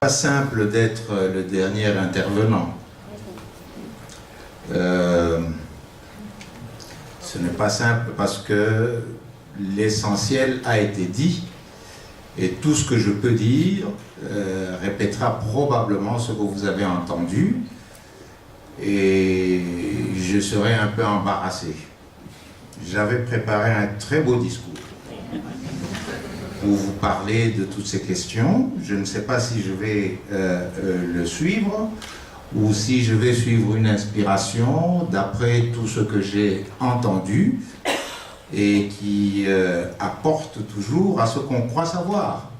Pas simple d'être le dernier intervenant. Ce n'est pas simple parce que l'essentiel a été dit et tout ce que je peux dire répétera probablement ce que vous avez entendu et je serai un peu embarrassé. J'avais préparé un très beau discours pour vous parler de toutes ces questions. Je ne sais pas si je vais le suivre ou si je vais suivre une inspiration d'après tout ce que j'ai entendu et qui apporte toujours à ce qu'on croit savoir.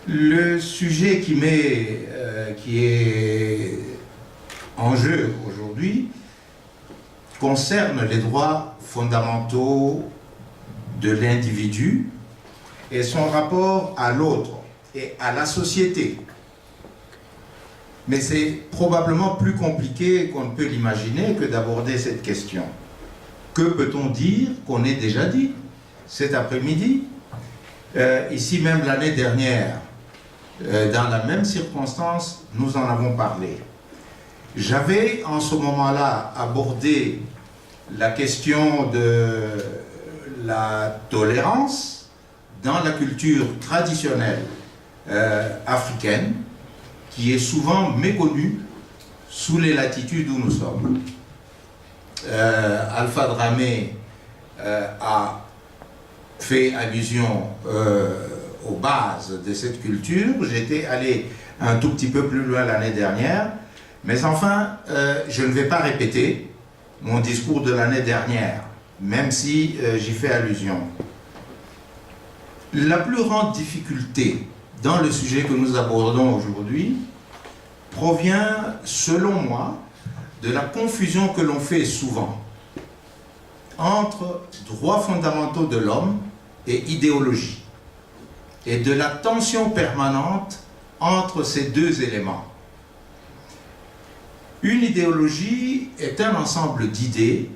Le sujet qui est en jeu aujourd'hui concerne les droits fondamentaux de l'individu et son rapport à l'autre et à la société. Mais c'est probablement plus compliqué qu'on ne peut l'imaginer que d'aborder cette question. Que peut-on dire qu'on ait déjà dit cet après-midi? Ici même l'année dernière, dans la même circonstance, nous en avons parlé. J'avais en ce moment-là abordé la question de la tolérance dans la culture traditionnelle africaine, qui est souvent méconnue sous les latitudes où nous sommes. Alpha Dramé a fait allusion aux bases de cette culture. J'étais allé un tout petit peu plus loin l'année dernière, mais enfin, je ne vais pas répéter mon discours de l'année dernière, même si j'y fais allusion. La plus grande difficulté dans le sujet que nous abordons aujourd'hui provient, selon moi, de la confusion que l'on fait souvent entre droits fondamentaux de l'homme et idéologie, et de la tension permanente entre ces deux éléments. Une idéologie est un ensemble d'idées,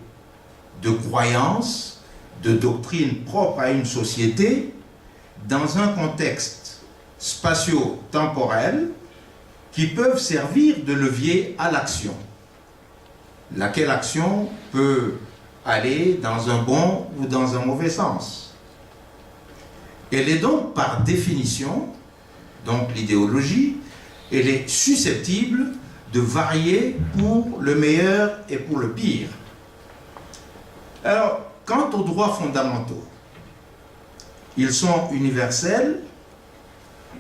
de croyances, de doctrines propres à une société dans un contexte spatio-temporel qui peuvent servir de levier à l'action, laquelle action peut aller dans un bon ou dans un mauvais sens. Elle est donc par définition, donc l'idéologie, elle est susceptible de varier pour le meilleur et pour le pire. Alors, quant aux droits fondamentaux, ils sont universels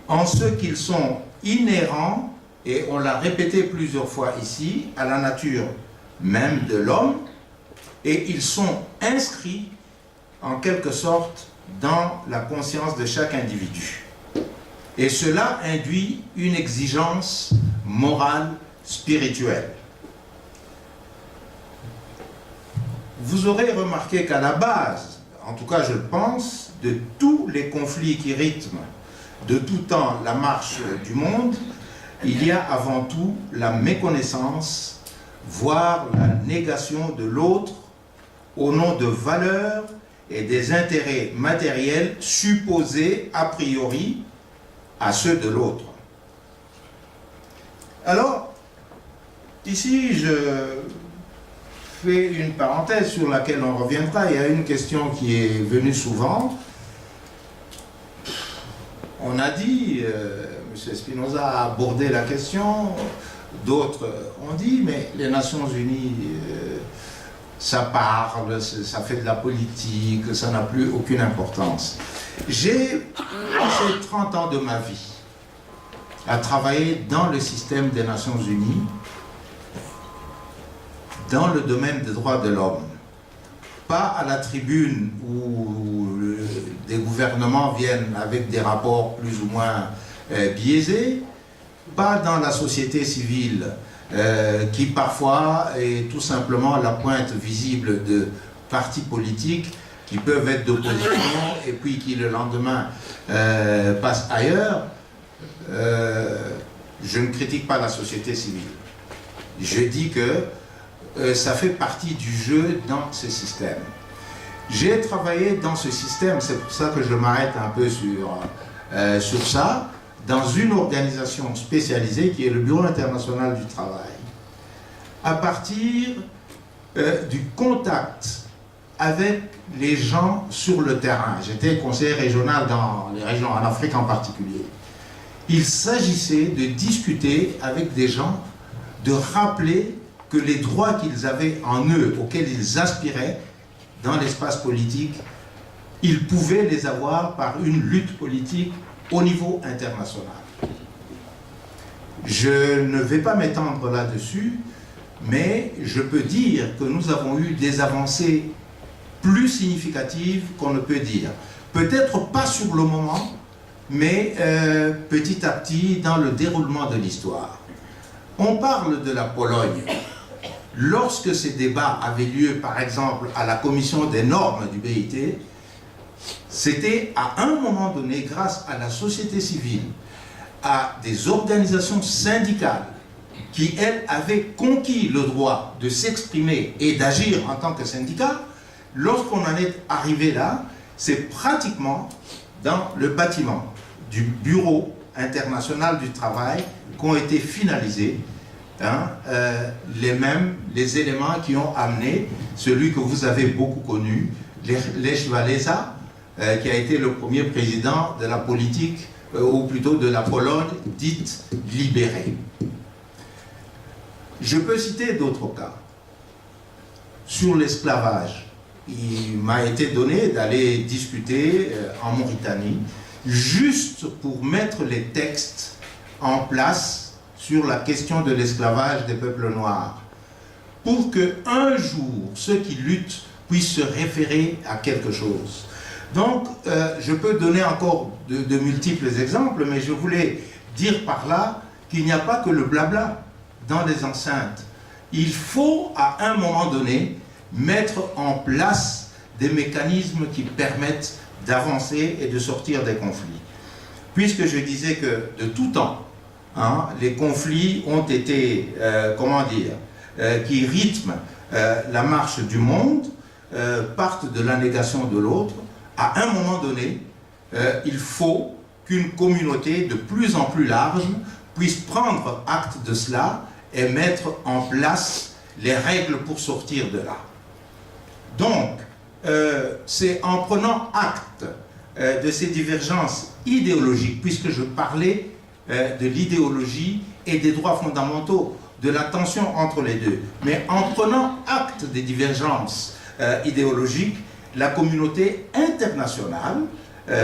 en ce qu'ils sont inhérents, et on l'a répété plusieurs fois ici, à la nature même de l'homme, et ils sont inscrits en quelque sorte dans la conscience de chaque individu. Et cela induit une exigence morale, spirituelle. Vous aurez remarqué qu'à la base, en tout cas je le pense, de tous les conflits qui rythment de tout temps la marche du monde, il y a avant tout la méconnaissance, voire la négation de l'autre au nom de valeurs et des intérêts matériels supposés a priori à ceux de l'autre. Alors, ici je fais une parenthèse sur laquelle on reviendra. Il y a une question qui est venue souvent. On a dit, M. Spinoza a abordé la question, d'autres ont dit, mais les Nations Unies, ça parle, ça fait de la politique, ça n'a plus aucune importance. J'ai passé 30 ans de ma vie à travailler dans le système des Nations Unies, dans le domaine des droits de l'homme. Pas à la tribune où des gouvernements viennent avec des rapports plus ou moins biaisés, pas dans la société civile qui parfois est tout simplement la pointe visible de partis politiques qui peuvent être d'opposition et puis qui le lendemain passent ailleurs. Je ne critique pas la société civile. Je dis que ça fait partie du jeu dans ce système. J'ai travaillé dans ce système, c'est pour ça que je m'arrête un peu sur ça, dans une organisation spécialisée qui est le Bureau international du travail, à partir du contact avec les gens sur le terrain. J'étais conseiller régional dans les régions, en Afrique en particulier. Il s'agissait de discuter avec des gens, de rappeler que les droits qu'ils avaient en eux, auxquels ils aspiraient dans l'espace politique, ils pouvaient les avoir par une lutte politique au niveau international. Je ne vais pas m'étendre là-dessus, mais je peux dire que nous avons eu des avancées plus significatives qu'on ne peut dire. Peut-être pas sur le moment, mais petit à petit dans le déroulement de l'histoire. On parle de la Pologne. Lorsque ces débats avaient lieu, par exemple, à la commission des normes du BIT, c'était à un moment donné, grâce à la société civile, à des organisations syndicales qui, elles, avaient conquis le droit de s'exprimer et d'agir en tant que syndicat. Lorsqu'on en est arrivé là, c'est pratiquement dans le bâtiment du Bureau international du travail qu'ont été finalisés les éléments qui ont amené celui que vous avez beaucoup connu, Lech Walesa, qui a été le premier président de la politique, ou plutôt de la Pologne dite libérée. Je peux citer d'autres cas. Sur l'esclavage, il m'a été donné d'aller discuter en Mauritanie, juste pour mettre les textes en place sur la question de l'esclavage des peuples noirs, pour qu'un jour, ceux qui luttent puissent se référer à quelque chose. Donc, je peux donner encore de multiples exemples, mais je voulais dire par là qu'il n'y a pas que le blabla dans les enceintes. Il faut, à un moment donné, mettre en place des mécanismes qui permettent d'avancer et de sortir des conflits. Puisque je disais que, de tout temps, les conflits ont été, qui rythment la marche du monde, partent de la négation de l'autre. À un moment donné, il faut qu'une communauté de plus en plus large puisse prendre acte de cela et mettre en place les règles pour sortir de là. Donc, c'est en prenant acte de ces divergences idéologiques, puisque je parlais de l'idéologie et des droits fondamentaux, de la tension entre les deux, mais en prenant acte des divergences idéologiques, la communauté internationale,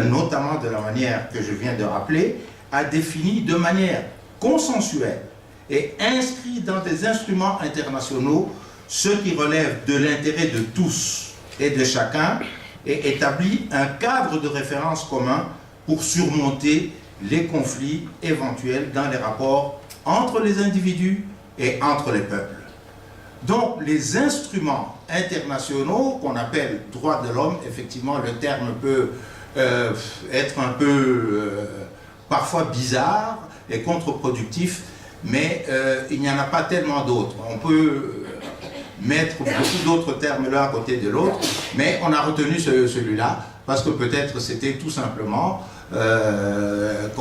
notamment de la manière que je viens de rappeler, a défini de manière consensuelle et inscrit dans des instruments internationaux ce qui relève de l'intérêt de tous et de chacun et établit un cadre de référence commun pour surmonter les conflits éventuels dans les rapports entre les individus et entre les peuples. Donc les instruments internationaux qu'on appelle droits de l'homme, effectivement le terme peut être un peu parfois bizarre et contre-productif, mais il n'y en a pas tellement d'autres. On peut mettre beaucoup d'autres termes l'un à côté de l'autre, mais on a retenu celui-là parce que peut-être c'était tout simplement un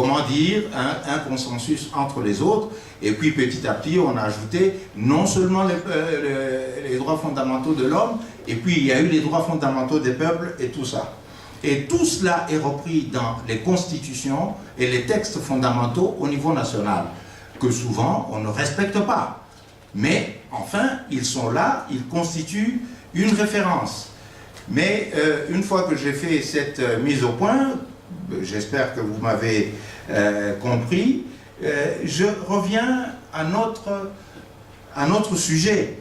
consensus entre les autres, et puis petit à petit on a ajouté non seulement les droits fondamentaux de l'homme, et puis il y a eu les droits fondamentaux des peuples et tout ça. Et tout cela est repris dans les constitutions et les textes fondamentaux au niveau national, que souvent on ne respecte pas. Mais enfin, ils sont là, ils constituent une référence. Mais une fois que j'ai fait cette mise au point, j'espère que vous m'avez compris, je reviens à notre sujet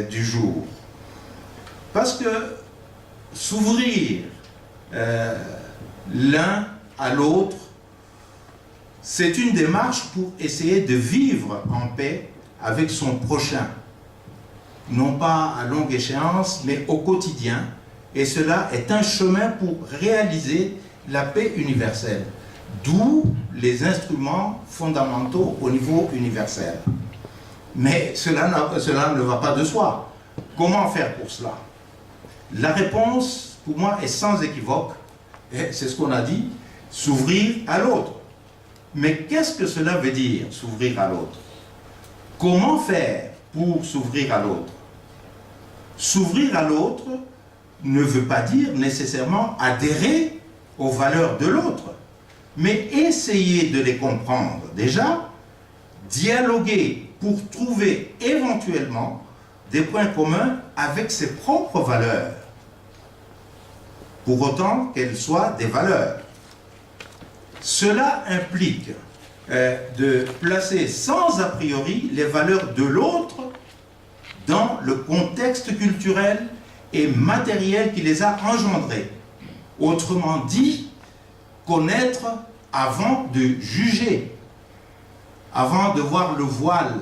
du jour. Parce que s'ouvrir l'un à l'autre, c'est une démarche pour essayer de vivre en paix avec son prochain. Non pas à longue échéance, mais au quotidien. Et cela est un chemin pour réaliser la paix universelle. D'où les instruments fondamentaux au niveau universel. Mais cela ne va pas de soi. Comment faire pour cela? La réponse, pour moi, est sans équivoque. Et c'est ce qu'on a dit, s'ouvrir à l'autre. Mais qu'est-ce que cela veut dire, s'ouvrir à l'autre? Comment faire pour s'ouvrir à l'autre? S'ouvrir à l'autre ne veut pas dire nécessairement adhérer aux valeurs de l'autre, mais essayer de les comprendre déjà, dialoguer pour trouver éventuellement des points communs avec ses propres valeurs, pour autant qu'elles soient des valeurs. Cela implique de placer sans a priori les valeurs de l'autre dans le contexte culturel et matériel qui les a engendrés. Autrement dit, connaître avant de juger, avant de voir le voile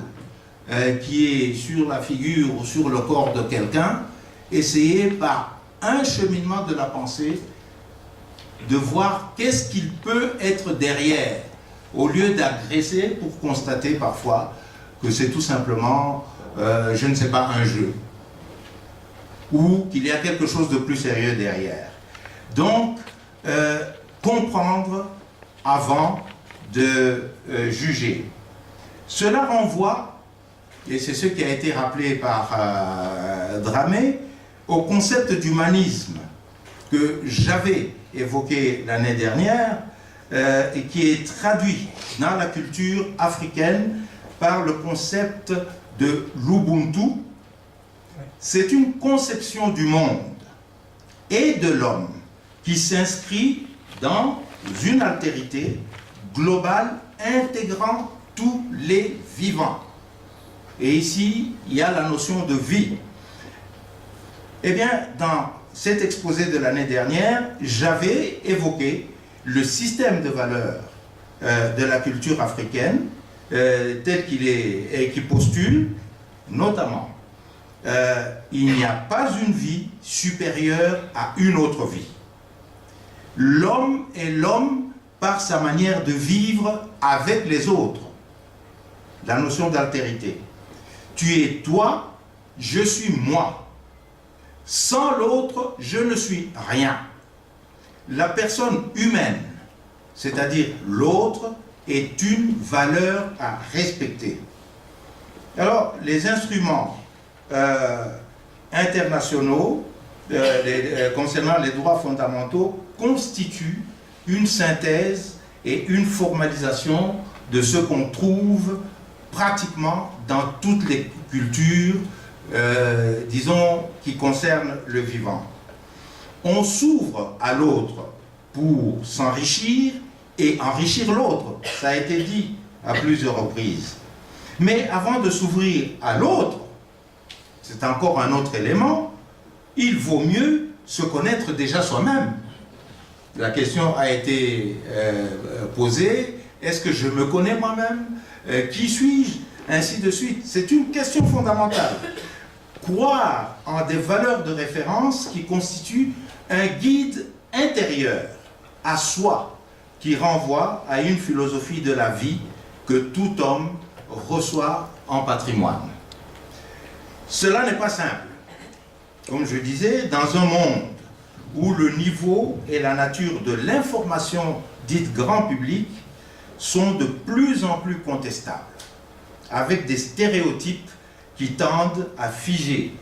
qui est sur la figure ou sur le corps de quelqu'un, essayer par un cheminement de la pensée de voir qu'est-ce qu'il peut être derrière, au lieu d'agresser pour constater parfois que c'est tout simplement, je ne sais pas, un jeu, ou qu'il y a quelque chose de plus sérieux derrière. Donc, comprendre avant de juger. Cela renvoie, et c'est ce qui a été rappelé par Dramé, au concept d'humanisme que j'avais évoqué l'année dernière et qui est traduit dans la culture africaine par le concept de l'Ubuntu. C'est une conception du monde et de l'homme qui s'inscrit dans une altérité globale intégrant tous les vivants. Et ici, il y a la notion de vie. Eh bien, dans cet exposé de l'année dernière, j'avais évoqué le système de valeurs de la culture africaine tel qu'il est et qui postule notamment il n'y a pas une vie supérieure à une autre vie. L'homme est l'homme par sa manière de vivre avec les autres. La notion d'altérité. Tu es toi, je suis moi. Sans l'autre, je ne suis rien. La personne humaine, c'est-à-dire l'autre, est une valeur à respecter. Alors, les instruments internationaux concernant les droits fondamentaux constituent une synthèse et une formalisation de ce qu'on trouve pratiquement dans toutes les cultures, disons, qui concernent le vivant. On s'ouvre à l'autre pour s'enrichir et enrichir l'autre. Ça a été dit à plusieurs reprises. Mais avant de s'ouvrir à l'autre, c'est encore un autre élément, il vaut mieux se connaître déjà soi-même. La question a été posée, est-ce que je me connais moi-même? Qui suis-je? Ainsi de suite. C'est une question fondamentale. Croire en des valeurs de référence qui constituent un guide intérieur à soi, qui renvoie à une philosophie de la vie que tout homme reçoit en patrimoine. Cela n'est pas simple. Comme je disais, dans un monde où le niveau et la nature de l'information dite grand public sont de plus en plus contestables, avec des stéréotypes qui tendent à figer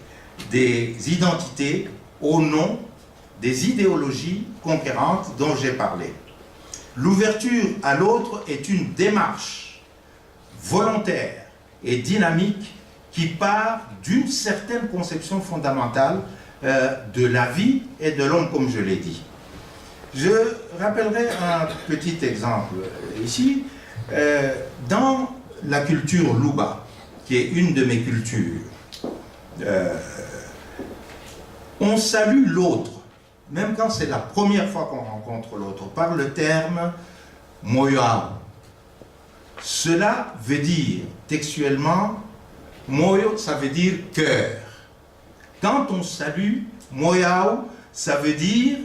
des identités au nom des idéologies conquérantes dont j'ai parlé. L'ouverture à l'autre est une démarche volontaire et dynamique qui part d'une certaine conception fondamentale de la vie et de l'homme, comme je l'ai dit. Je rappellerai un petit exemple ici. Dans la culture Luba, qui est une de mes cultures, on salue l'autre, même quand c'est la première fois qu'on rencontre l'autre, par le terme « moyo ». Cela veut dire, textuellement, moyo, ça veut dire cœur. Quand on salue moyo, ça veut dire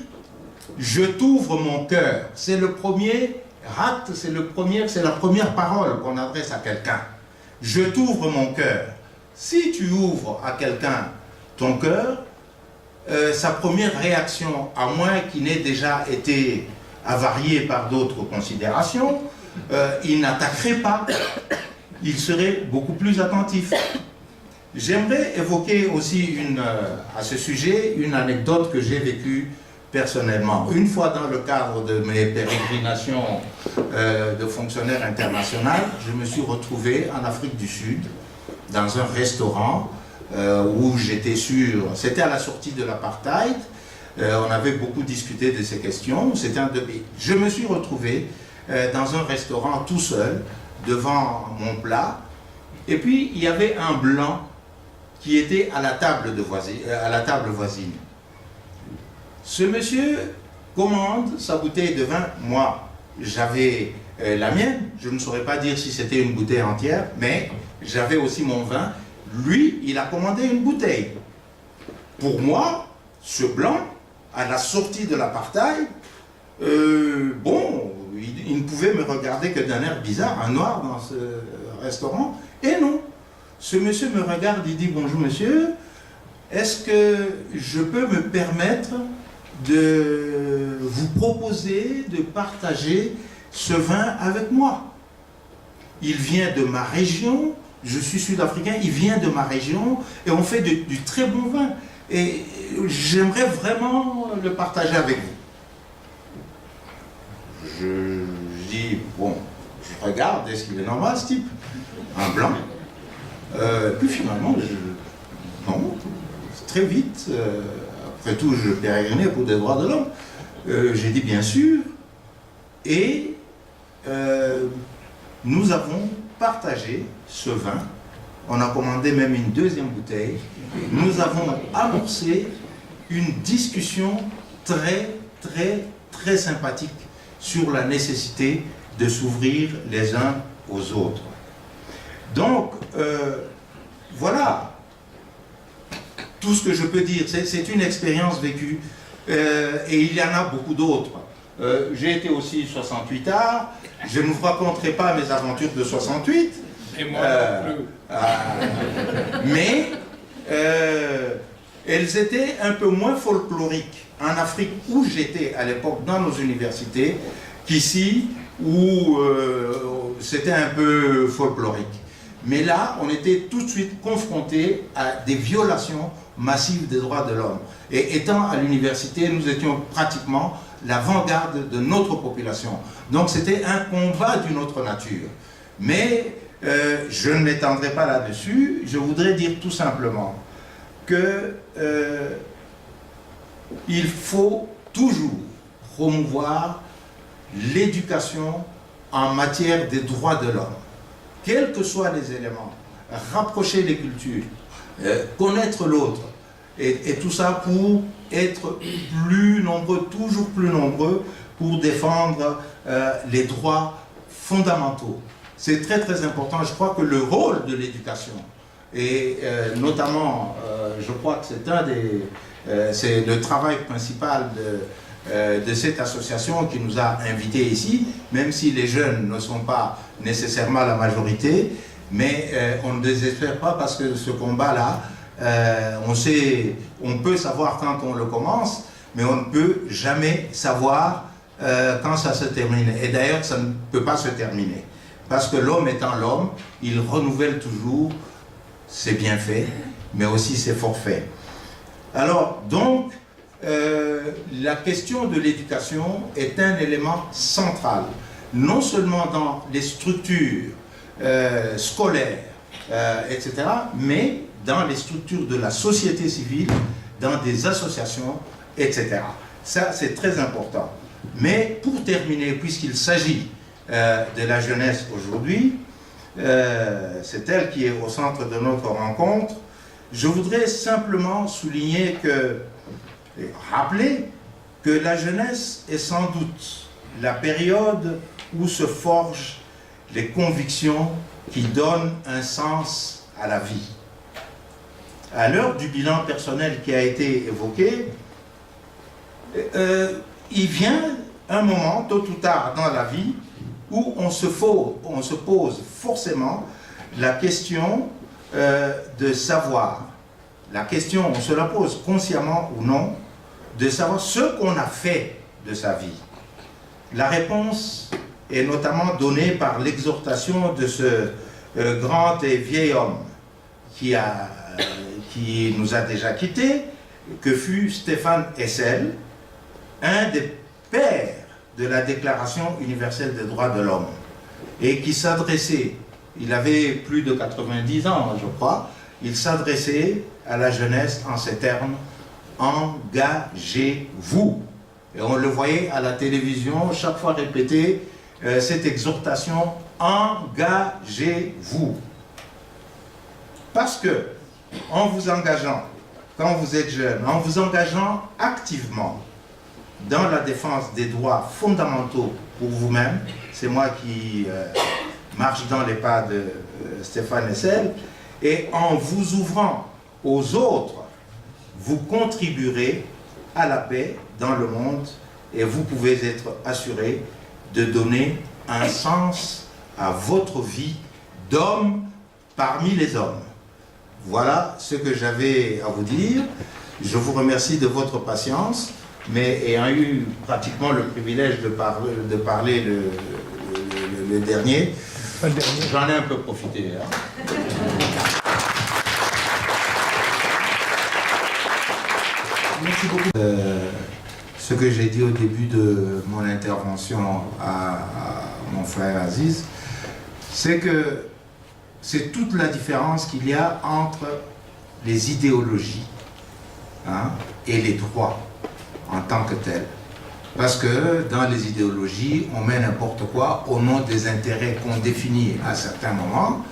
je t'ouvre mon cœur. C'est le premier acte, c'est la première parole qu'on adresse à quelqu'un. Je t'ouvre mon cœur. Si tu ouvres à quelqu'un ton cœur, sa première réaction, à moins qu'il n'ait déjà été avarié par d'autres considérations, il n'attaquerait pas, il serait beaucoup plus attentif. J'aimerais évoquer aussi à ce sujet une anecdote que j'ai vécue personnellement. Une fois dans le cadre de mes pérégrinations de fonctionnaire international, je me suis retrouvé en Afrique du Sud, dans un restaurant où j'étais sûr, c'était à la sortie de l'apartheid, on avait beaucoup discuté de ces questions, c'était un pays. Je me suis retrouvé dans un restaurant tout seul, devant mon plat, et puis il y avait un blanc qui était à la table voisine. Ce monsieur commande sa bouteille de vin. Moi, j'avais la mienne. Je ne saurais pas dire si c'était une bouteille entière, mais j'avais aussi mon vin. Lui, il a commandé une bouteille. Pour moi, ce blanc, à la sortie de l'apartheid, bon, il ne pouvait me regarder que d'un air bizarre, un noir dans ce restaurant. Et non. Ce monsieur me regarde, il dit « Bonjour monsieur, est-ce que je peux me permettre de vous proposer de partager ce vin avec moi? Il vient de ma région, je suis sud-africain, il vient de ma région et on fait du très bon vin. Et j'aimerais vraiment le partager avec vous. » Je dis « Bon, je regarde, est-ce qu'il est normal ce type? Un blanc. » Puis finalement, non, très vite, après tout, je pérégrinais pour des droits de l'homme. J'ai dit bien sûr, et nous avons partagé ce vin. On a commandé même une deuxième bouteille. Nous avons amorcé une discussion très sympathique sur la nécessité de s'ouvrir les uns aux autres. Donc, voilà tout ce que je peux dire. C'est une expérience vécue et il y en a beaucoup d'autres. J'ai été aussi 68ard, je ne vous raconterai pas mes aventures de 68. Et moi non plus. Mais elles étaient un peu moins folkloriques en Afrique où j'étais à l'époque dans nos universités qu'ici où c'était un peu folklorique. Mais là, on était tout de suite confrontés à des violations massives des droits de l'homme. Et étant à l'université, nous étions pratiquement l'avant-garde de notre population. Donc c'était un combat d'une autre nature. Mais je ne m'étendrai pas là-dessus. Je voudrais dire tout simplement que il faut toujours promouvoir l'éducation en matière des droits de l'homme. Quels que soient les éléments, rapprocher les cultures, connaître l'autre, et tout ça pour être plus nombreux, toujours plus nombreux, pour défendre les droits fondamentaux. C'est très important. Je crois que le rôle de l'éducation, et notamment, je crois que c'est le travail principal de cette association qui nous a invités ici, même si les jeunes ne sont pas nécessairement la majorité, mais on ne désespère pas parce que ce combat-là, on peut savoir quand on le commence, mais on ne peut jamais savoir quand ça se termine. Et d'ailleurs, ça ne peut pas se terminer. Parce que l'homme étant l'homme, il renouvelle toujours ses bienfaits, mais aussi ses forfaits. Alors, donc, la question de l'éducation est un élément central, non seulement dans les structures scolaires, etc., mais dans les structures de la société civile, dans des associations, etc. Ça, c'est très important. Mais pour terminer, puisqu'il s'agit de la jeunesse aujourd'hui, c'est elle qui est au centre de notre rencontre, je voudrais simplement souligner et rappeler que la jeunesse est sans doute la période où se forgent les convictions qui donnent un sens à la vie. À l'heure du bilan personnel qui a été évoqué, il vient un moment, tôt ou tard dans la vie, où on se pose forcément la question de savoir. La question, on se la pose consciemment ou non, de savoir ce qu'on a fait de sa vie. La réponse est notamment donnée par l'exhortation de ce grand et vieil homme qui nous a déjà quittés, que fut Stéphane Hessel, un des pères de la Déclaration universelle des droits de l'homme, et qui s'adressait, il avait plus de 90 ans, je crois, il s'adressait à la jeunesse en ces termes: engagez-vous. Et on le voyait à la télévision, chaque fois répéter cette exhortation: engagez-vous. Parce que, en vous engageant, quand vous êtes jeune, en vous engageant activement dans la défense des droits fondamentaux pour vous-même, c'est moi qui marche dans les pas de Stéphane Hessel, et en vous ouvrant aux autres, vous contribuerez à la paix dans le monde et vous pouvez être assuré de donner un sens à votre vie d'homme parmi les hommes. Voilà ce que j'avais à vous dire. Je vous remercie de votre patience, mais ayant eu pratiquement le privilège de parler le dernier, j'en ai un peu profité. Hein. Merci beaucoup. Ce que j'ai dit au début de mon intervention à mon frère Aziz, c'est que c'est toute la différence qu'il y a entre les idéologies, hein, et les droits en tant que tels. Parce que dans les idéologies, on met n'importe quoi au nom des intérêts qu'on définit à certains moments,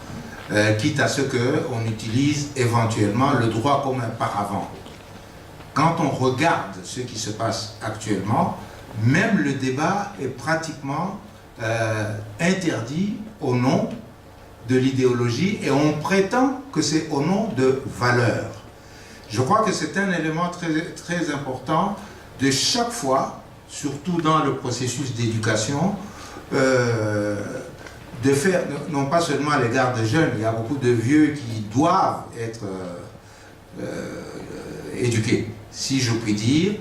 quitte à ce qu'on utilise éventuellement le droit comme un paravent. Quand on regarde ce qui se passe actuellement, même le débat est pratiquement interdit au nom de l'idéologie et on prétend que c'est au nom de valeurs. Je crois que c'est un élément très, très important de chaque fois, surtout dans le processus d'éducation, de faire, non pas seulement à l'égard des jeunes, il y a beaucoup de vieux qui doivent être éduqués, si je puis dire,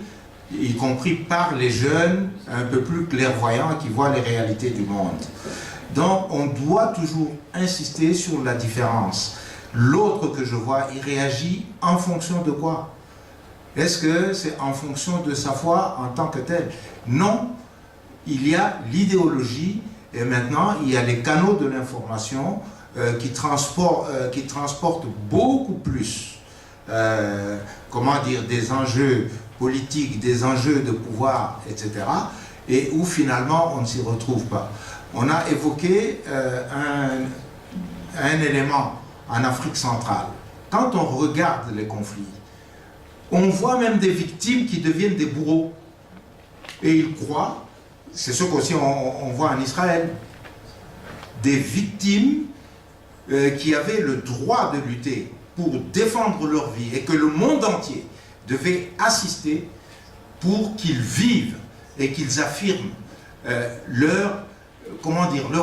y compris par les jeunes un peu plus clairvoyants qui voient les réalités du monde. Donc on doit toujours insister sur la différence. L'autre que je vois, il réagit en fonction de quoi? Est-ce que c'est en fonction de sa foi en tant que telle? Non, il y a l'idéologie et maintenant il y a les canaux de l'information qui transportent beaucoup plus, comment dire, des enjeux politiques, des enjeux de pouvoir, etc. et où finalement on ne s'y retrouve pas. On a évoqué un élément en Afrique centrale. Quand on regarde les conflits, on voit même des victimes qui deviennent des bourreaux. Et ils croient, c'est ce qu'aussi on voit en Israël, des victimes qui avaient le droit de lutter pour défendre leur vie et que le monde entier devait assister pour qu'ils vivent et qu'ils affirment leur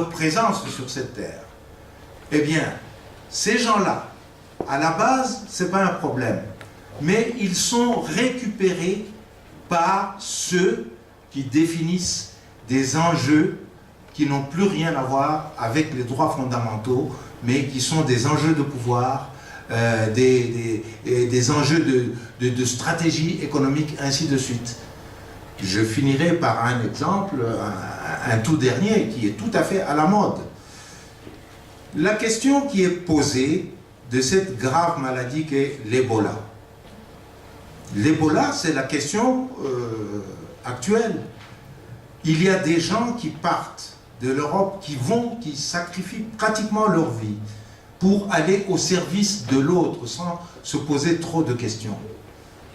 présence sur cette terre. Eh bien, ces gens-là, à la base, ce n'est pas un problème. Mais ils sont récupérés par ceux qui définissent des enjeux qui n'ont plus rien à voir avec les droits fondamentaux, mais qui sont des enjeux de pouvoir, des enjeux de stratégie économique, ainsi de suite. Je finirai par un exemple, un tout dernier, qui est tout à fait à la mode. La question qui est posée de cette grave maladie qu'est l'Ebola. L'Ebola, c'est la question actuelle. Il y a des gens qui partent de l'Europe, qui sacrifient pratiquement leur vie pour aller au service de l'autre sans se poser trop de questions.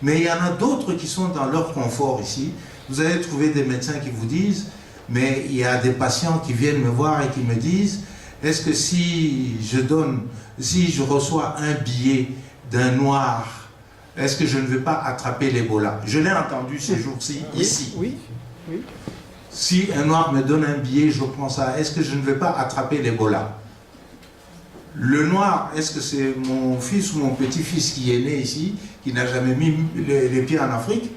Mais il y en a d'autres qui sont dans leur confort ici. Vous allez trouver des médecins qui vous disent, mais il y a des patients qui viennent me voir et qui me disent, est-ce que si je reçois un billet d'un noir, est-ce que je ne vais pas attraper l'Ebola? Je l'ai entendu ces jours-ci, ici. Oui. Si un noir me donne un billet, je prends ça, est-ce que je ne vais pas attraper l'Ebola? Le noir, est-ce que c'est mon fils ou mon petit-fils qui est né ici, qui n'a jamais mis les pieds en Afrique?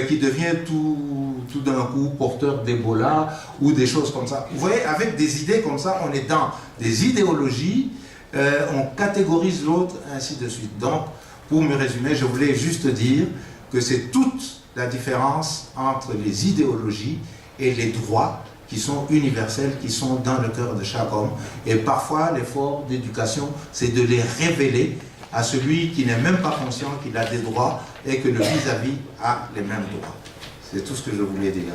qui devient tout d'un coup porteur d'Ebola ou des choses comme ça. Vous voyez, avec des idées comme ça, on est dans des idéologies, on catégorise l'autre, ainsi de suite. Donc, pour me résumer, je voulais juste dire que c'est toute la différence entre les idéologies et les droits qui sont universels, qui sont dans le cœur de chaque homme. Et parfois, l'effort d'éducation, c'est de les révéler à celui qui n'est même pas conscient qu'il a des droits et que le vis-à-vis a les mêmes droits. C'est tout ce que je voulais dire.